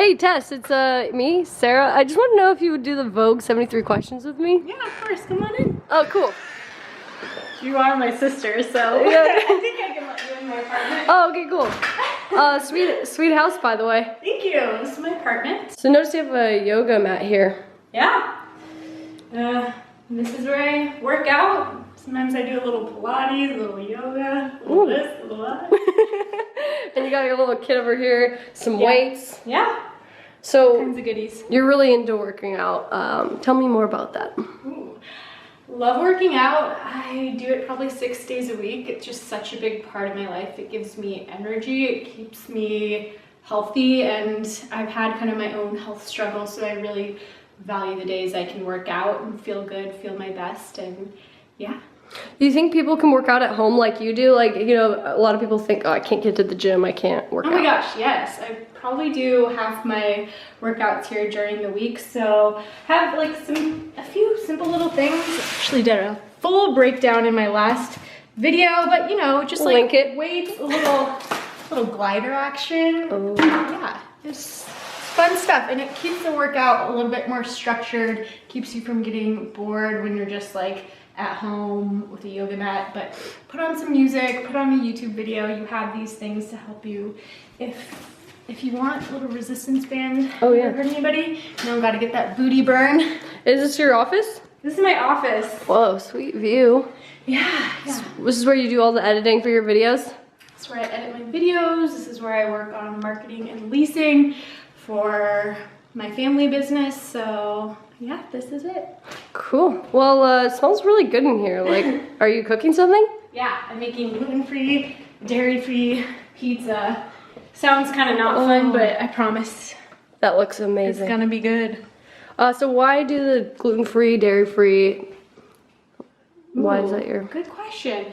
Hey Tess, it's me, Sarah. I just want to know if you would do the Vogue 73 questions with me. Yeah, of course. Come on in. Oh, cool. You are my sister, so Yeah. I think I can let you in my apartment. Oh, okay, cool. Sweet house, by the way. Thank you. This is my apartment. So notice you have a yoga mat here. Yeah. This is where I work out. Sometimes I do a little Pilates, a little yoga, a little this, a little that. And you got your little kid over here, some weights. Yeah. So Tons of goodies. you're really into working out. Tell me more about that. Ooh. Love working out. I do it probably 6 days a week. It's just such a big part of my life. It gives me energy. It keeps me healthy, and I've had kind of my own health struggles, so I really value the days I can work out and feel good, feel my best, and yeah. Do you think people can work out at home like you do? Like, you know, a lot of people think, oh, I can't get to the gym, I can't work out. Oh my gosh, yes. I probably do half my workouts here during the week, so have like a few simple little things. Actually did a full breakdown in my last video, but you know, just like weights, a little glider action. Oh. Yeah, it's fun stuff, and it keeps the workout a little bit more structured, keeps you from getting bored when you're just like at home with a yoga mat. But put on some music, put on a YouTube video. You have these things to help you if you want a little resistance band. Oh yeah. Hurt anybody? You know, gotta get that booty burn. Is this your office? This is my office. Whoa, sweet view. Yeah. This is where you do all the editing for your videos? This is where I edit my videos. This is where I work on marketing and leasing for my family business. So yeah, this is it. Cool. Well, it smells really good in here. Like, are you cooking something? Yeah, I'm making gluten-free, dairy-free pizza. Sounds kind of not fun, but I promise That looks amazing. it's gonna be good. So why do the gluten-free, dairy-free? Why is that your? Good question.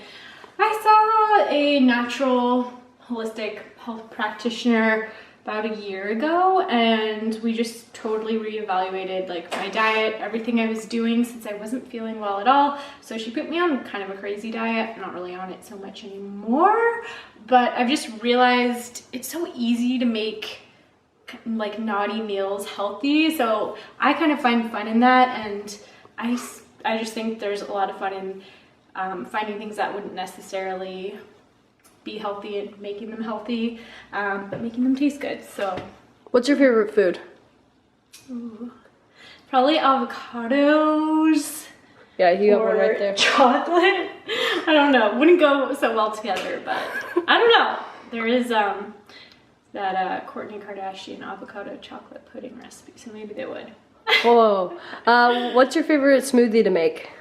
I saw a natural holistic health practitioner about a year ago, and we just totally reevaluated like my diet, everything I was doing, since I wasn't feeling well at all. So she put me on kind of a crazy diet. I'm not really on it so much anymore, but I've just realized it's so easy to make like naughty meals healthy. So I kind of find fun in that, and I just think there's a lot of fun in finding things that wouldn't necessarily be healthy and making them healthy, but making them taste good. So What's your favorite food? ooh, probably avocados. Yeah, you have or one right there. chocolate. I don't know, wouldn't go so well together, but I don't know. There is that Kourtney Kardashian avocado chocolate pudding recipe, so maybe they would. Whoa. What's your favorite smoothie to make?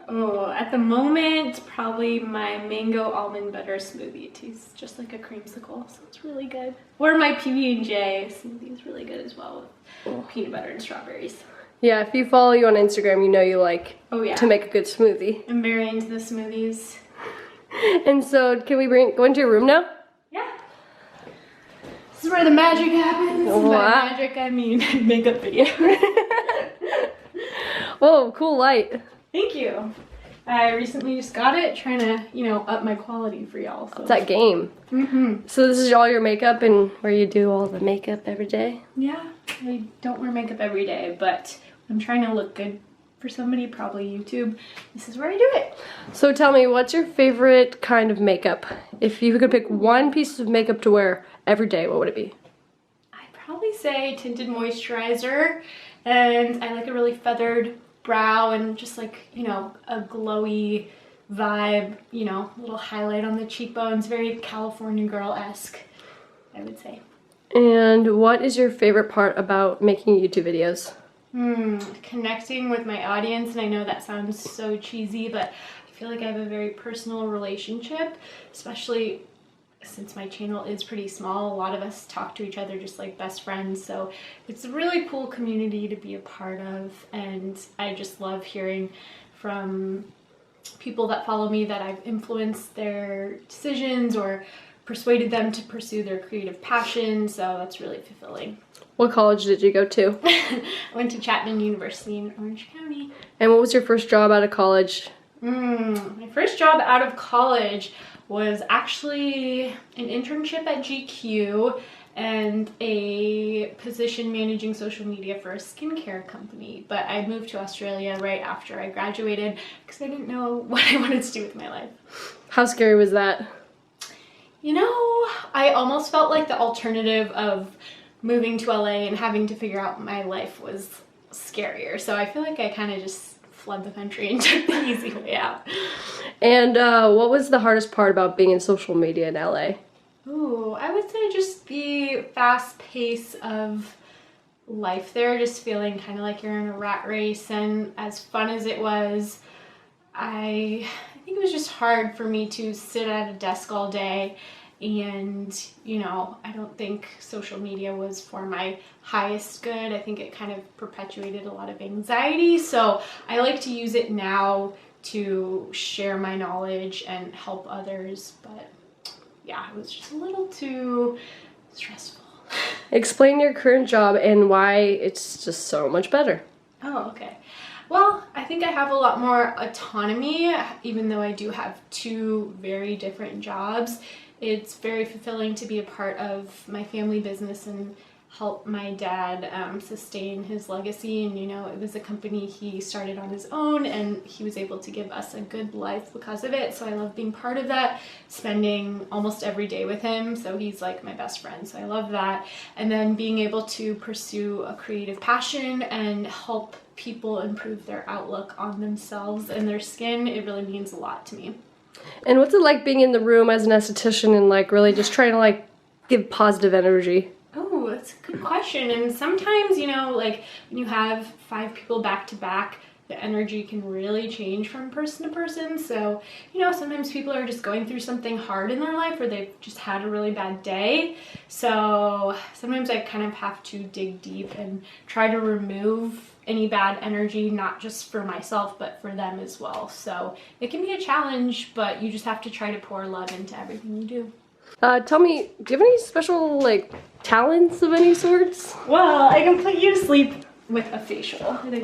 Oh, at the moment, probably my mango almond butter smoothie. It tastes just like a creamsicle, so it's really good. Or my PB&J smoothie is really good as well with peanut butter and strawberries. Yeah, if you follow you on Instagram, you know you like Oh yeah, to make a good smoothie. I'm very into the smoothies. And so, can we go into your room now? Yeah. This is where the magic happens. Wow. By magic, I mean makeup video. Whoa, cool light. Thank you. I recently just got it, trying to, you know, up my quality for y'all. So. It's that game. So this is all your makeup and where you do all the makeup every day? Yeah, I don't wear makeup every day, but I'm trying to look good for somebody, probably YouTube. This is where I do it. So tell me, what's your favorite kind of makeup? If you could pick one piece of makeup to wear every day, what would it be? I'd probably say tinted moisturizer, and I like a really feathered brow and just like, you know, a glowy vibe, you know, a little highlight on the cheekbones, very California girl-esque, I would say. And what is your favorite part about making YouTube videos? Connecting with my audience, and I know that sounds so cheesy, but I feel like I have a very personal relationship, especially since my channel is pretty small. A lot of us talk to each other just like best friends, so it's a really cool community to be a part of, and I just love hearing from people that follow me that I've influenced their decisions or persuaded them to pursue their creative passion, so that's really fulfilling. What college did you go to? I went to Chapman University in Orange County. And what was your first job out of college? My first job out of college was actually an internship at GQ, and a position managing social media for a skincare company. But I moved to Australia right after I graduated because I didn't know what I wanted to do with my life. How scary was that? You know, I almost felt like the alternative of moving to LA and having to figure out my life was scarier. So I feel like I kind of just fled the country and took the easy way out. And what was the hardest part about being in social media in LA? Ooh, I would say just the fast pace of life there, just feeling kind of like you're in a rat race. And as fun as it was, I think it was just hard for me to sit at a desk all day. And, you know, I don't think social media was for my highest good. I think it kind of perpetuated a lot of anxiety. So I like to use it now to share my knowledge and help others. But yeah, it was just a little too stressful. Explain your current job and why it's just so much better. Oh, okay. Well, I think I have a lot more autonomy, even though I do have two very different jobs. It's very fulfilling to be a part of my family business and help my dad sustain his legacy. And, you know, it was a company he started on his own, and he was able to give us a good life because of it. So I love being part of that, spending almost every day with him. So he's like my best friend. So I love that. And then being able to pursue a creative passion and help people improve their outlook on themselves and their skin, it really means a lot to me. And what's it like being in the room as an esthetician and like really just trying to like give positive energy? Oh, that's a good question. And sometimes, you know, like when you have 5 people back to back, the energy can really change from person to person. So, you know, sometimes people are just going through something hard in their life, or they've just had a really bad day. So sometimes I kind of have to dig deep and try to remove any bad energy, not just for myself, but for them as well. So it can be a challenge, but you just have to try to pour love into everything you do. Tell me, do you have any special like talents of any sorts? Well, I can put you to sleep with a facial.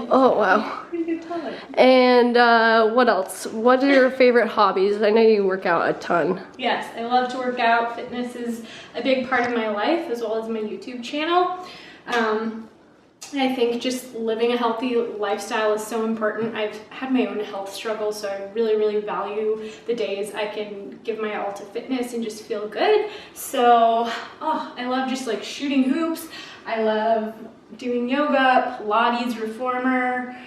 Oh wow. Pretty good talent. And what else? What are your favorite hobbies? I know you work out a ton. Yes, I love to work out. Fitness is a big part of my life, as well as my YouTube channel. I think just living a healthy lifestyle is so important. I've had my own health struggles, so I really, really value the days I can give my all to fitness and just feel good. So, I love just like shooting hoops. I love doing yoga, Pilates, reformer,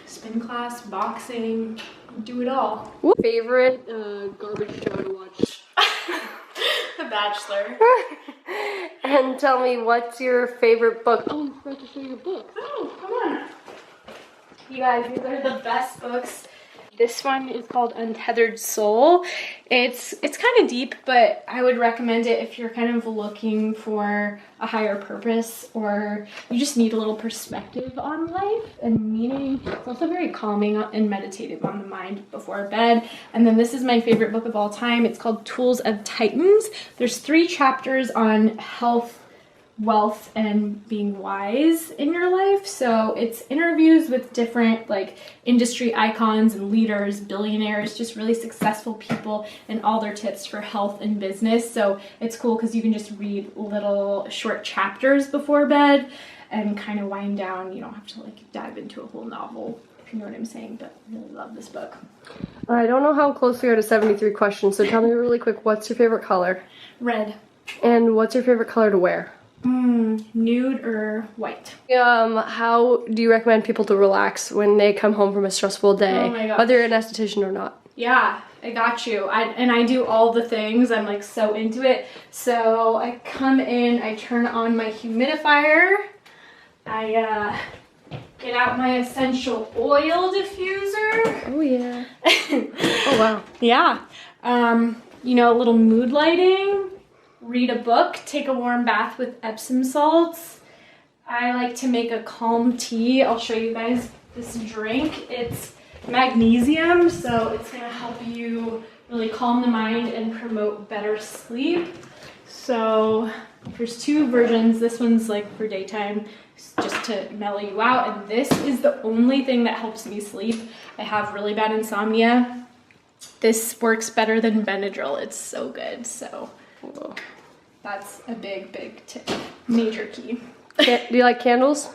spin class, boxing, do it all. What favorite garbage show to watch? The Bachelor. And tell me, what's your favorite book? Oh, you forgot to show your book. Oh, come on. You guys, these are the best books. This one is called Untethered Soul. It's kind of deep, but I would recommend it if you're kind of looking for a higher purpose, or you just need a little perspective on life and meaning. It's also very calming and meditative on the mind before bed. And then this is my favorite book of all time. It's called Tools of Titans. There's 3 chapters on health, wealth, and being wise in your life. So it's interviews with different like industry icons and leaders, billionaires, just really successful people, and all their tips for health and business. So it's cool because you can just read little short chapters before bed and kind of wind down. You don't have to like dive into a whole novel, if you know what I'm saying, but I really love this book. I don't know how close we are to 73 questions, so tell me really quick, what's your favorite color? Red. And what's your favorite color to wear? Nude or white. How do you recommend people to relax when they come home from a stressful day, Oh my gosh. whether you're an esthetician or not? Yeah, I got you. I do all the things. I'm like so into it. So I come in, I turn on my humidifier, I get out my essential oil diffuser. Oh yeah. Oh wow. Yeah. You know, a little mood lighting, read a book, take a warm bath with Epsom salts. I like to make a calm tea. I'll show you guys this drink. It's magnesium, so it's gonna help you really calm the mind and promote better sleep. So there's 2 versions. This one's like for daytime, just to mellow you out, and this is the only thing that helps me sleep. I have really bad insomnia. This works better than Benadryl. It's so good. So Whoa. That's a big, big tip. Major key. Do you like candles?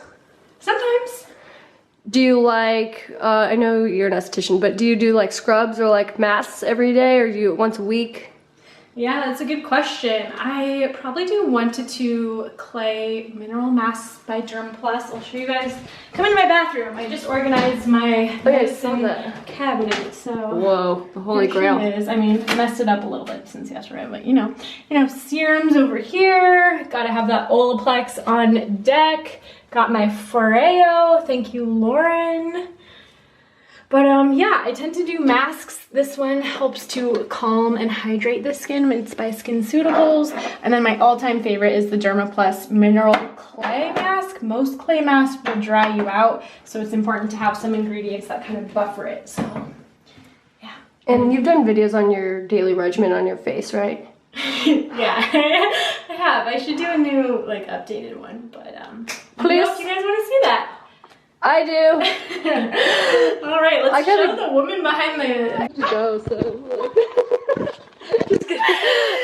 Sometimes. Do you like, I know you're an esthetician, but do you do like scrubs or like masks every day, or do you once a week? Yeah, that's a good question. I probably do 1 to 2 clay mineral masks by Derm Plus. I'll show you guys. Come into my bathroom. I just organized my medicine cabinet. So whoa, the holy grail. It is. I mean, messed it up a little bit since yesterday, but you know, serums over here. Gotta have that Olaplex on deck. Got my Foreo. Thank you, Lauren. But yeah, I tend to do masks. This one helps to calm and hydrate the skin. It's by SkinCeuticals. And then my all-time favorite is the Dermaplus Mineral Clay Mask. Most clay masks will dry you out, so it's important to have some ingredients that kind of buffer it. So, yeah. And you've done videos on your daily regimen on your face, right? Yeah, I have. I should do a new, like, updated one, but please. If you guys want to see that. I do. All right, let's show the woman behind the... Go, so.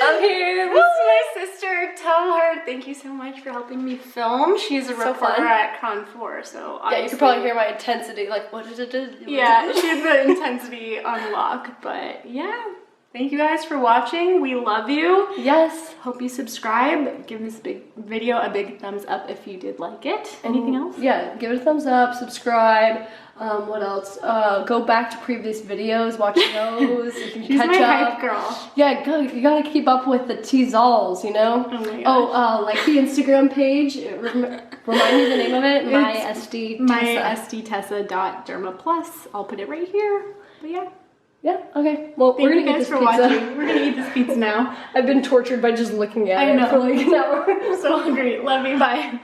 I'm here. This is my sister. Tell her thank you so much for helping me film. She's a reporter at Con 4, so yeah, you can probably hear my intensity. Like, what did it do? Yeah, she has the intensity on lock. But yeah, thank you guys for watching. We love you. Yes. Hope you subscribe. Give this big video a big thumbs up if you did like it. Anything else? Yeah, give it a thumbs up, subscribe. What else? Go back to previous videos, watch those. You can She's catch my up. hype girl. Yeah, you gotta keep up with the T-Zalls, you know? Oh my gosh. Like the Instagram page. Remind me the name of it. My SD esthetessa.dermaplus. I'll put it right here. But yeah. Yeah, okay. Well, we're gonna eat this pizza. Watching. We're gonna eat this pizza now. I've been tortured by just looking at it for like an hour. I'm so hungry. Love you. Bye.